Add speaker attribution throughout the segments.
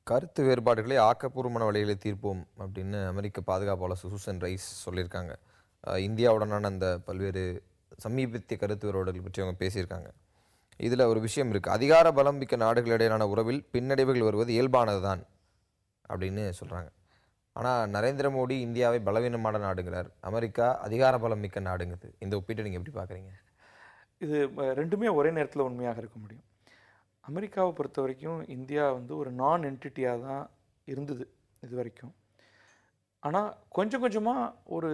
Speaker 1: கருத்து வேறுபாடுகளை ஆக்கப்பூர்வமான வழிகளில் தீர்ப்போம் அப்படின்னு அமெரிக்க பாதுகாப்பாளர் சூசன் ரைஸ் சொல்லியிருக்காங்க. இந்தியாவுடனான அந்த பல்வேறு சமீபத்திய கருத்து வேறுபாடுகள் பற்றி அவங்க பேசியிருக்காங்க. இதில் ஒரு விஷயம் இருக்குது. அதிகார பலம் மிக்க நாடுகளிடையிலான உறவில் பின்னடைவுகள் வருவது இயல்பானது தான் அப்படின்னு சொல்கிறாங்க. ஆனால் நரேந்திர மோடி இந்தியாவை பலவீனமான நாடுங்கிறார், அமெரிக்கா அதிகார பலம் மிக்க நாடுங்குது. இந்த ஒப்பீட்டை நீங்கள் எப்படி பார்க்குறீங்க?
Speaker 2: இது ரெண்டுமே ஒரே நேரத்தில் உண்மையாக இருக்க முடியும். அமெரிக்காவை பொறுத்த வரைக்கும் இந்தியா வந்து ஒரு நான் என்டிட்டியாக தான் இருந்தது இது வரைக்கும். ஆனால் கொஞ்சம் கொஞ்சமாக ஒரு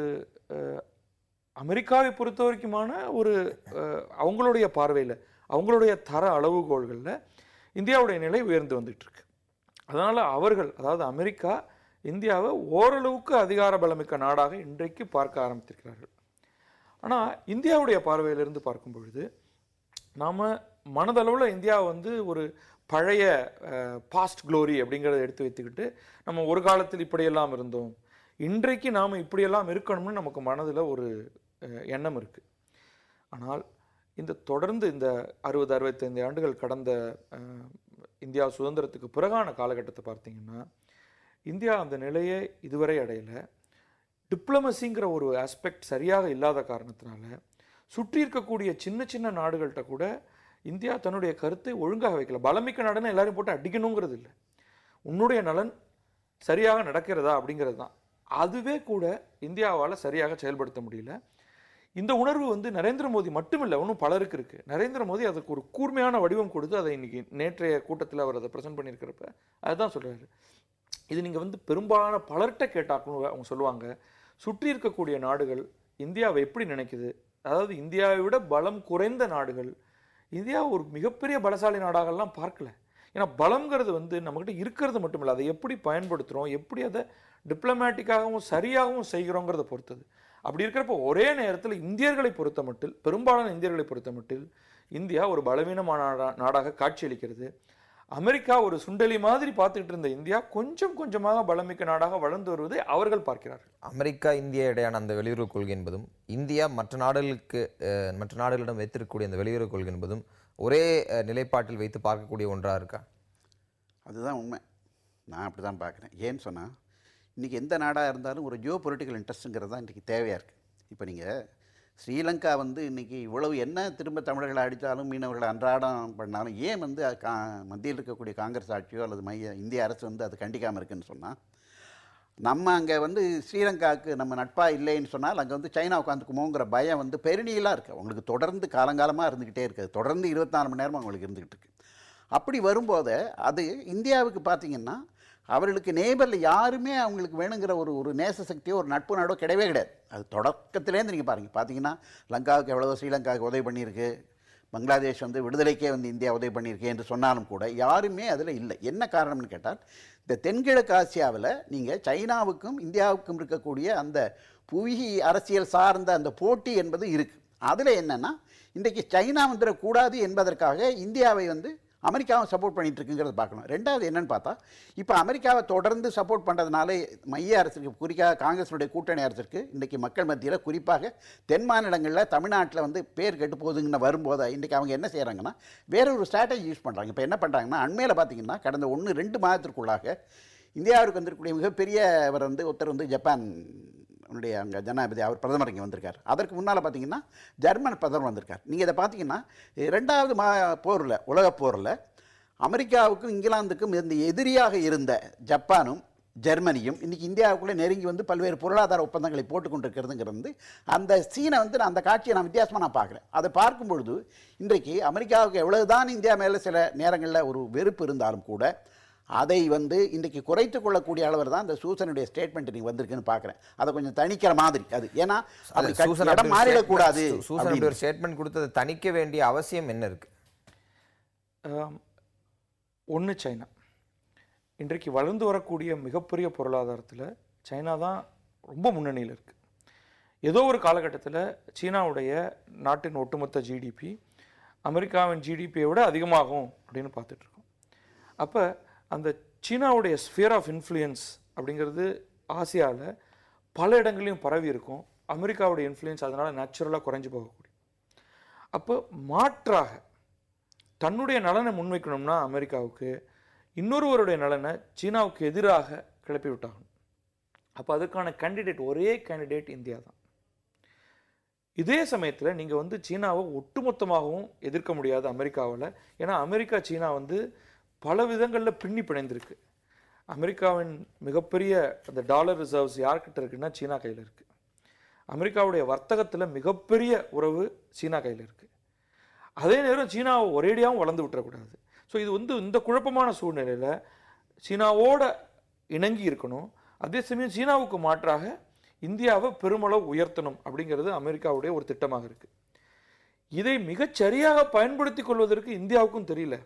Speaker 2: அமெரிக்காவை பொறுத்த வரைக்குமான ஒரு அவங்களுடைய பார்வையில், அவங்களுடைய தர அளவுகோள்களில் இந்தியாவுடைய நிலை உயர்ந்து வந்துட்டுருக்கு. அதனால் அவர்கள், அதாவது அமெரிக்கா, இந்தியாவை ஓரளவுக்கு அதிகார பலமிக்க நாடாக இன்றைக்கு பார்க்க ஆரம்பித்திருக்கிறார்கள். ஆனால் இந்தியாவுடைய பார்வையிலிருந்து பார்க்கும் பொழுது நாம் மனதளவில் இந்தியா வந்து ஒரு பழைய பாஸ்ட் க்ளோரி அப்படிங்கிறத எடுத்து வைத்துக்கிட்டு நம்ம ஒரு காலத்தில் இப்படியெல்லாம் இருந்தோம், இன்றைக்கு நாம் இப்படியெல்லாம் இருக்கணும்னு நமக்கு மனதில் ஒரு எண்ணம் இருக்குது. ஆனால் தொடர்ந்து இந்த 60-65 ஆண்டுகள் கடந்த இந்தியா சுதந்திரத்துக்கு பிறகான காலகட்டத்தை பார்த்தீங்கன்னா இந்தியா அந்த நிலையை இதுவரை அடையலை. டிப்ளமசிங்கிற ஒரு ஆஸ்பெக்ட் சரியாக இல்லாத காரணத்தினால சுற்றி இருக்கக்கூடிய சின்ன சின்ன நாடுகள்கிட்ட கூட இந்தியா தன்னுடைய கருத்தை ஒழுங்காக வைக்கல. பலமிக்க நாடுன்னு எல்லாரையும் போட்டு அடிக்கணுங்கிறது இல்லை, உன்னுடைய நலன் சரியாக நடக்கிறதா அப்படிங்கிறது தான். அதுவே கூட இந்தியாவால் சரியாக செயல்படுத்த முடியல. இந்த உணர்வு வந்து நரேந்திர மோடி மட்டுமில்லை, இன்னும் பலருக்கு இருக்குது. நரேந்திர மோடி அதுக்கு ஒரு கூர்மையான வடிவம் கொடுத்து அதை இன்னைக்கு நேற்றைய கூட்டத்தில் அவர் அதை ப்ரெசென்ட் பண்ணியிருக்கிறப்ப அதுதான் சொல்கிறாரு. இது நீங்கள் வந்து பெரும்பாலான பலர்கிட்ட கேட்டாக்கணும், அவங்க சொல்லுவாங்க, சுற்றி இருக்கக்கூடிய நாடுகள் இந்தியாவை எப்படி நினைக்குது, அதாவது இந்தியாவை விட பலம் குறைந்த நாடுகள் இந்தியா ஒரு மிகப்பெரிய பலசாலி நாடாகலாம் பார்க்கல. ஏன்னா பலம்ங்கிறது வந்து நம்மகிட்ட இருக்கிறது மட்டும் இல்லை, அதை எப்படி பயன்படுத்துகிறோம், எப்படி அதை டிப்ளமேட்டிக்காகவும் சரியாகவும் செய்கிறோங்கிறத பொறுத்தது. அப்படி இருக்கிறப்ப ஒரே நேரத்தில் இந்தியர்களை பொறுத்த மட்டில், பெரும்பாலான இந்தியர்களை பொறுத்த மட்டில் இந்தியா ஒரு பலவீனமான நாடாக காட்சியளிக்கிறது. அமெரிக்கா ஒரு சுண்டலி மாதிரி பார்த்துக்கிட்டு இருந்த இந்தியா கொஞ்சம் கொஞ்சமாக பலமிக்க நாடாக வளர்ந்து வருவதை அவர்கள் பார்க்கிறார்கள்.
Speaker 1: அமெரிக்கா இந்தியா இடையான அந்த வெளியுறவு கொள்கை என்பதும் இந்தியா மற்ற நாடுகளிடம் வைத்திருக்கக்கூடிய அந்த வெளியுறவு கொள்கை என்பதும் ஒரே நிலைப்பாட்டில் வைத்து பார்க்கக்கூடிய ஒன்றாக இருக்கா?
Speaker 3: அதுதான் உண்மை. நான் அப்படி தான் பார்க்குறேன். ஏன்னு சொன்னால் இன்றைக்கி எந்த நாடாக இருந்தாலும் ஒரு ஜியோ பொலிட்டிக்கல் இன்ட்ரெஸ்ட்டுங்கிறது தான் இன்றைக்கி தேவையாக இருக்குது. இப்போ நீங்கள் ஸ்ரீலங்கா வந்து இன்றைக்கி இவ்வளவு என்ன திரும்ப தமிழர்களை அடித்தாலும் மீனவர்களை அன்றாடம் பண்ணாலும் ஏன் வந்து மத்தியில் இருக்கக்கூடிய காங்கிரஸ் ஆட்சியோ அல்லது இந்திய அரசு வந்து அது கண்டிக்காமல் இருக்குதுன்னு சொன்னால், நம்ம அங்கே வந்து ஸ்ரீலங்காவுக்கு நம்ம நட்பாக இல்லைன்னு சொன்னால் அங்கே வந்து சைனா உட்காந்துக்குமோங்கிற பயம் வந்து பெருநீலாக இருக்குது. அவங்களுக்கு தொடர்ந்து காலங்காலமாக இருந்துக்கிட்டே இருக்குது. தொடர்ந்து 24 மணி நேரமும் அவங்களுக்கு இருந்துக்கிட்டு இருக்குது. அப்படி வரும்போது அது இந்தியாவுக்கு பார்த்திங்கன்னா அவர்களுக்கு நேபரில் யாருமே அவங்களுக்கு வேணுங்கிற ஒரு நேச சக்தியோ ஒரு நட்பு நாடோ கிடையவே கிடையாது. அது தொடக்கத்துலேருந்து நீங்கள் பார்த்தீங்கன்னா லங்காவுக்கு எவ்வளவோ ஸ்ரீலங்காவுக்கு உதவி பண்ணியிருக்கு, பங்களாதேஷ் வந்து விடுதலைக்கே வந்து இந்தியா உதவி பண்ணியிருக்கு என்று சொன்னாலும் கூட யாருமே அதில் இல்லை. என்ன காரணம்னு கேட்டால், இந்த தென்கிழக்கு ஆசியாவில் நீங்கள் சைனாவுக்கும் இந்தியாவுக்கும் இருக்கக்கூடிய அந்த புவி அரசியல் சார்ந்த அந்த போட்டி என்பது இருக்குது. அதில் என்னென்னா இன்றைக்கு சைனா வந்துடக்கூடாது என்பதற்காக இந்தியாவை வந்து அமெரிக்காவை சப்போர்ட் பண்ணிட்டு இருக்குங்கிறத பார்க்கணும். ரெண்டாவது என்னென்னு பார்த்தா, இப்போ அமெரிக்காவை தொடர்ந்து சப்போர்ட் பண்ணுறதுனால மைய அரசுக்கு, குறிப்பாக காங்கிரஸுடைய கூட்டணி அரசுக்கு இன்றைக்கி மக்கள் மத்தியில், குறிப்பாக தென் மாநிலங்களில் தமிழ்நாட்டில் வந்து பேர் கெட்டு போகுதுங்கன்னு வரும்போது இன்றைக்கி அவங்க என்ன செய்கிறாங்கன்னா வேற ஒரு ஸ்ட்ராட்டஜி யூஸ் பண்ணுறாங்க. இப்போ என்ன பண்ணுறாங்கன்னா, அண்மையில் பார்த்தீங்கன்னா கடந்த 1-2 மாதத்திற்குள்ளாக இந்தியாவுக்கு வந்திருக்கக்கூடிய மிகப்பெரியவர் வந்து ஒருத்தர் வந்து ஜப்பான் அங்கே ஜனாதிபதி, அவர் பிரதமர் இங்கே வந்திருக்கார். அதற்கு முன்னால் பார்த்தீங்கன்னா ஜெர்மன் பிரதமர் வந்திருக்கார். நீங்கள் இதை பார்த்தீங்கன்னா 2வது போரில், உலகப் போரில் அமெரிக்காவுக்கும் இங்கிலாந்துக்கும் இந்த எதிரியாக இருந்த ஜப்பானும் ஜெர்மனியும் இன்றைக்கி இந்தியாவுக்குள்ளே நெருங்கி வந்து பல்வேறு பொருளாதார ஒப்பந்தங்களை போட்டுக்கொண்டிருக்கிறதுங்கிறது அந்த சீனை வந்து அந்த காட்சியை நான் வித்தியாசமாக நான் பார்க்குறேன். அதை பார்க்கும் பொழுது இன்றைக்கு அமெரிக்காவுக்கு எவ்வளவுதான் இந்தியா மேலே சில நேரங்களில் ஒரு வெறுப்பு இருந்தாலும் கூட அதை வந்து இன்றைக்கு குறைத்து கொள்ளக்கூடிய அளவில் தான் இந்த சூசனுடைய ஸ்டேட்மெண்ட் நீங்கள் வந்திருக்குன்னு பார்க்குறேன். அதை கொஞ்சம் தணிக்கிற மாதிரி அது. ஏன்னா அது மாறிடக்கூடாது.
Speaker 1: சூசன் ஒரு ஸ்டேட்மெண்ட் கொடுத்தது தணிக்க வேண்டிய அவசியம் என்ன இருக்கு?
Speaker 2: ஒன்று, சைனா இன்றைக்கு வளர்ந்து வரக்கூடிய மிகப்பெரிய பொருளாதாரத்தில் சைனா தான் ரொம்ப முன்னணியில் இருக்குது. ஏதோ ஒரு காலகட்டத்தில் சீனாவுடைய நாட்டின் ஒட்டுமொத்த ஜிடிபி அமெரிக்காவின் ஜிடிபியை விட அதிகமாகும் அப்படின்னு பார்த்துட்ருக்கோம். அப்போ அந்த சீனாவுடைய ஸ்பியர் ஆஃப் இன்ஃப்ளூயன்ஸ் அப்படிங்கிறது ஆசியாவில் பல இடங்களையும் பரவி இருக்கும். அமெரிக்காவுடைய இன்ஃப்ளூயன்ஸ் அதனால் நேச்சுரலாக குறைஞ்சி போகக்கூடிய. அப்போ மாற்றாக தன்னுடைய நலனை முன்வைக்கணும்னா அமெரிக்காவுக்கு இன்னொருவருடைய நலனை சீனாவுக்கு எதிராக கிளப்பி விட்டாகணும். அப்போ அதற்கான கேண்டிடேட் ஒரே கேண்டிடேட் இந்தியா தான். இதே சமயத்தில் நீங்கள் வந்து சீனாவை ஒட்டுமொத்தமாகவும் எதிர்க்க முடியாது அமெரிக்காவில். ஏன்னா அமெரிக்கா சீனா வந்து பல விதங்களில் பின்னி பிணைந்திருக்கு. அமெரிக்காவின் மிகப்பெரிய அந்த டாலர் ரிசர்வ்ஸ் யார்கிட்ட இருக்குன்னா சீனா கையில் இருக்குது. அமெரிக்காவுடைய வர்த்தகத்தில் மிகப்பெரிய உறவு சீனா கையில் இருக்குது. அதே நேரம் சீனாவை ஒரேடியாகவும் வளர்ந்து விட்டுறக்கூடாது. ஸோ இது வந்து இந்த குழப்பமான சூழ்நிலையில் சீனாவோட இணங்கி இருக்கணும். அதே சமயம் சீனாவுக்கு மாற்றாக இந்தியாவை பெருமளவு உயர்த்தணும் அப்படிங்கிறது அமெரிக்காவுடைய ஒரு திட்டமாக இருக்குது. இதை மிகச்சரியாக பயன்படுத்தி கொள்வதற்கு இந்தியாவுக்கும் தெரியல,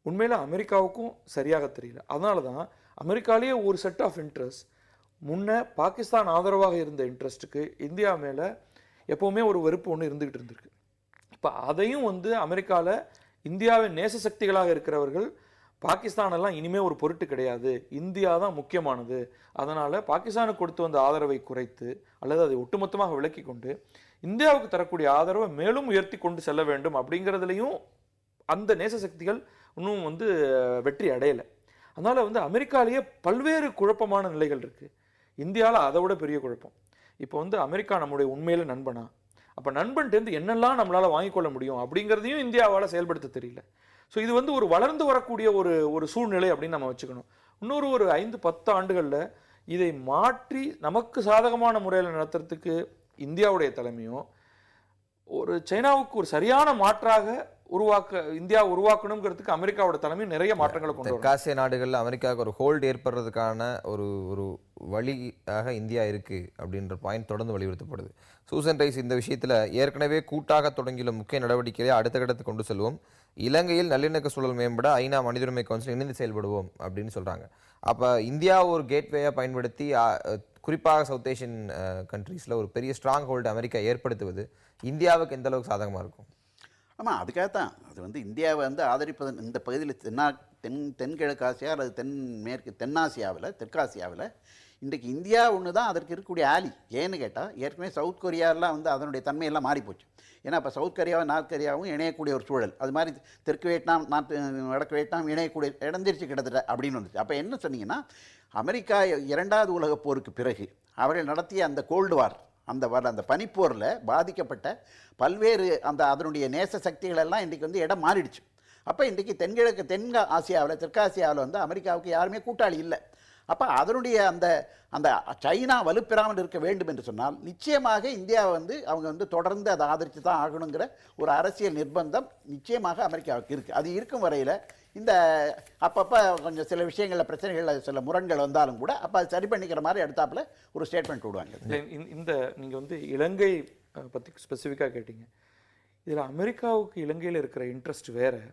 Speaker 2: உண்மையில் அமெரிக்காவுக்கும் சரியாக தெரியல. அதனால தான் அமெரிக்காலேயே ஒரு செட் ஆஃப் இன்ட்ரெஸ்ட், முன்ன பாகிஸ்தான் ஆதரவாக இருந்த இன்ட்ரெஸ்ட்டுக்கு இந்தியா மேலே எப்போவுமே ஒரு வெறுப்பு ஒன்று இருந்துகிட்டு இருந்திருக்கு. இப்போ அதையும் வந்து அமெரிக்காவில் இந்தியாவின் நேச சக்திகளாக இருக்கிறவர்கள் பாகிஸ்தானெல்லாம் இனிமேல் ஒரு பொருட்டு கிடையாது, இந்தியா தான் முக்கியமானது, அதனால் பாகிஸ்தானுக்கு கொடுத்து வந்த ஆதரவை குறைத்து அல்லது அதை ஒட்டுமொத்தமாக விலக்கி கொண்டு இந்தியாவுக்கு தரக்கூடிய ஆதரவை மேலும் உயர்த்தி கொண்டு செல்ல வேண்டும் அப்படிங்கிறதுலையும் அந்த நேச சக்திகள் இன்னும் வந்து வெற்றி அடையலை. அதனால் வந்து அமெரிக்காலேயே பல்வேறு குழப்பமான நிலைகள் இருக்குது. இந்தியாவில் அதை விட பெரிய குழப்பம். இப்போ வந்து அமெரிக்கா நம்முடைய உண்மையில நண்பனா, அப்போ நண்பன்ட்டேருந்து என்னெல்லாம் நம்மளால் வாங்கிக்கொள்ள முடியும் அப்படிங்கிறதையும் இந்தியாவால் செயல்படுத்த தெரியல. ஸோ இது வந்து ஒரு வளர்ந்து வரக்கூடிய ஒரு சூழ்நிலை அப்படின்னு நம்ம வச்சுக்கணும். இன்னொரு ஒரு 5-10 ஆண்டுகளில் இதை மாற்றி நமக்கு சாதகமான முறையில் நடத்துறதுக்கு இந்தியாவுடைய தலைமையும் ஒரு சைனாவுக்கு ஒரு சரியான மாற்றாக இந்தியா உருவாக்கணுங்கிறதுக்கு அமெரிக்காவோட தலைமை நிறைய மாற்றங்களை கொண்டு வரும்.
Speaker 1: தெற்காசிய நாடுகளில் அமெரிக்காவுக்கு ஒரு ஹோல்டு ஏற்படுறதுக்கான ஒரு வழியாக இந்தியா இருக்கு அப்படின்ற பாயிண்ட் தொடர்ந்து வலியுறுத்தப்படுது. சூசன் ரைஸ் இந்த விஷயத்தில் ஏற்கனவே கூட்டாக தொடங்கியுள்ள முக்கிய நடவடிக்கையை அடுத்த கட்டத்துக்கு கொண்டு செல்வோம், இலங்கையில் நல்லிணக்க சூழல் மேம்பட ஐநா மனித உரிமை கவுன்சில் இணைந்து செயல்படுவோம் அப்படின்னு சொல்றாங்க. அப்போ இந்தியா ஒரு கேட்வேயை பயன்படுத்தி குறிப்பாக சவுத் ஏஷியன் கண்ட்ரீஸில் ஒரு பெரிய ஸ்ட்ராங் ஹோல்டு அமெரிக்கா ஏற்படுத்துவது இந்தியாவுக்கு எந்த அளவுக்கு சாதகமாக இருக்கும்?
Speaker 3: ஆமாம், அதுக்காகத்தான் அது வந்து இந்தியாவை வந்து ஆதரிப்பதன் இந்த பகுதியில் தென்கிழக்கு ஆசியா அல்லது தெற்காசியாவில் இன்றைக்கு இந்தியா ஒன்று தான் அதற்கு இருக்கக்கூடிய ஆலி. ஏன்னு கேட்டால் ஏற்கனவே சவுத் கொரியாலாம் வந்து அதனுடைய தன்மையெல்லாம் மாறிப்போச்சு. ஏன்னா இப்போ சவுத் கொரியாவும் நார்த் கொரியாவும் இணையக்கூடிய ஒரு சூழல், அது மாதிரி தெற்கு வியட்நாம் வடக்கு வியட்நாம் இணையக்கூடிய இடந்திருச்சு கிட்டத்தட்ட அப்படின்னு வந்துச்சு. அப்போ என்ன சொன்னீங்கன்னா, அமெரிக்கா 2வது உலகப் போருக்கு பிறகு அவர்கள் நடத்திய அந்த கோல்டு வார், அந்த பனிப்போரில் பாதிக்கப்பட்ட பல்வேறு அதனுடைய நேச சக்திகள் எல்லாம் இன்றைக்கு வந்து இடம் மாறிடுச்சு. அப்போ இன்றைக்கு தெற்காசியாவில் தெற்காசியாவில் வந்து அமெரிக்காவுக்கு யாருமே கூட்டாளி இல்லை. அப்போ அதனுடைய அந்த சைனா வலுப்பெறாமல் இருக்க வேண்டும் என்று சொன்னால் நிச்சயமாக இந்தியாவை வந்து அவங்க வந்து தொடர்ந்து அதை ஆதரித்து தான் ஆகணுங்கிற ஒரு அரசியல் நிர்பந்தம் நிச்சயமாக அமெரிக்காவுக்கு இருக்குது. அது இருக்கும் வரையில் இந்த அப்பப்போ கொஞ்சம் சில விஷயங்களில் பிரச்சனைகளில் சில முரண்கள் வந்தாலும் கூட அப்போ அது சரி பண்ணிக்கிற மாதிரி எடுத்தாப்புல ஒரு ஸ்டேட்மெண்ட் விடுவாங்க.
Speaker 2: இந்த நீங்கள் வந்து இலங்கை பற்றி ஸ்பெசிஃபிக்காக கேட்டீங்க. இதில் அமெரிக்காவுக்கு இலங்கையில் இருக்கிற இன்ட்ரெஸ்ட் வேறு,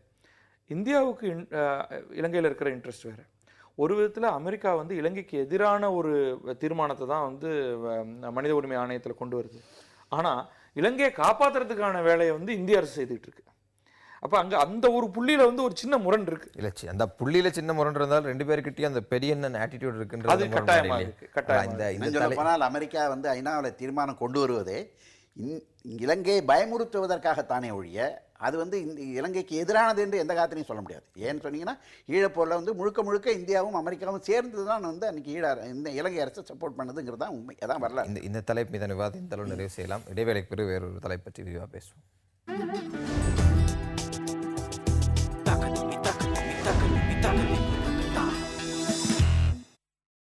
Speaker 2: இந்தியாவுக்கு இலங்கையில் இருக்கிற இன்ட்ரெஸ்ட் வேறு. ஒரு விதத்தில் அமெரிக்கா வந்து இலங்கைக்கு எதிரான ஒரு தீர்மானத்தை தான் வந்து மனித உரிமை ஆணையத்தில் கொண்டு வருது. ஆனால் இலங்கையை காப்பாற்றுறதுக்கான வேலையை வந்து இந்திய அரசு செய்துட்டு இருக்கு. அப்போ அங்கே அந்த ஒரு புள்ளியில் வந்து ஒரு சின்ன முரண் இருக்கு.
Speaker 1: இல்லை, அந்த புள்ளியில் சின்ன முரண் இருந்தாலும் 2 பேருக்கிட்டையும் அந்த பெரிய ஆட்டிடியூட் இருக்குன்றது
Speaker 2: அது கட்டாயமாக இருக்கு.
Speaker 3: அமெரிக்கா வந்து ஐநாவில் தீர்மானம் கொண்டு வருவதே இலங்கையை பயமுறுத்துவதற்காகத்தானே ஒழிய அது வந்து இலங்கைக்கு எதிரானது என்று எந்த காலத்திலையும் சொல்ல முடியாது. ஏன்னு சொன்னீங்கன்னா, ஈழப்போரில் வந்து முழுக்க இந்தியாவும் அமெரிக்காவும் சேர்ந்து தான் வந்து அன்றைக்கி இந்த இலங்கை அரசை சப்போர்ட் பண்ணதுங்கிறது தான் உண்மை. அதான் வரலாறு.
Speaker 1: இந்த தலைப்பு மீதான விவாதம் இந்த அளவு நிறைவு செய்யலாம். இடைவேளைக்கு பிறகு வேறொரு தலைப்பு பற்றி விரிவாக பேசுவோம்.
Speaker 4: Me taca, me taca, me taca, me taca.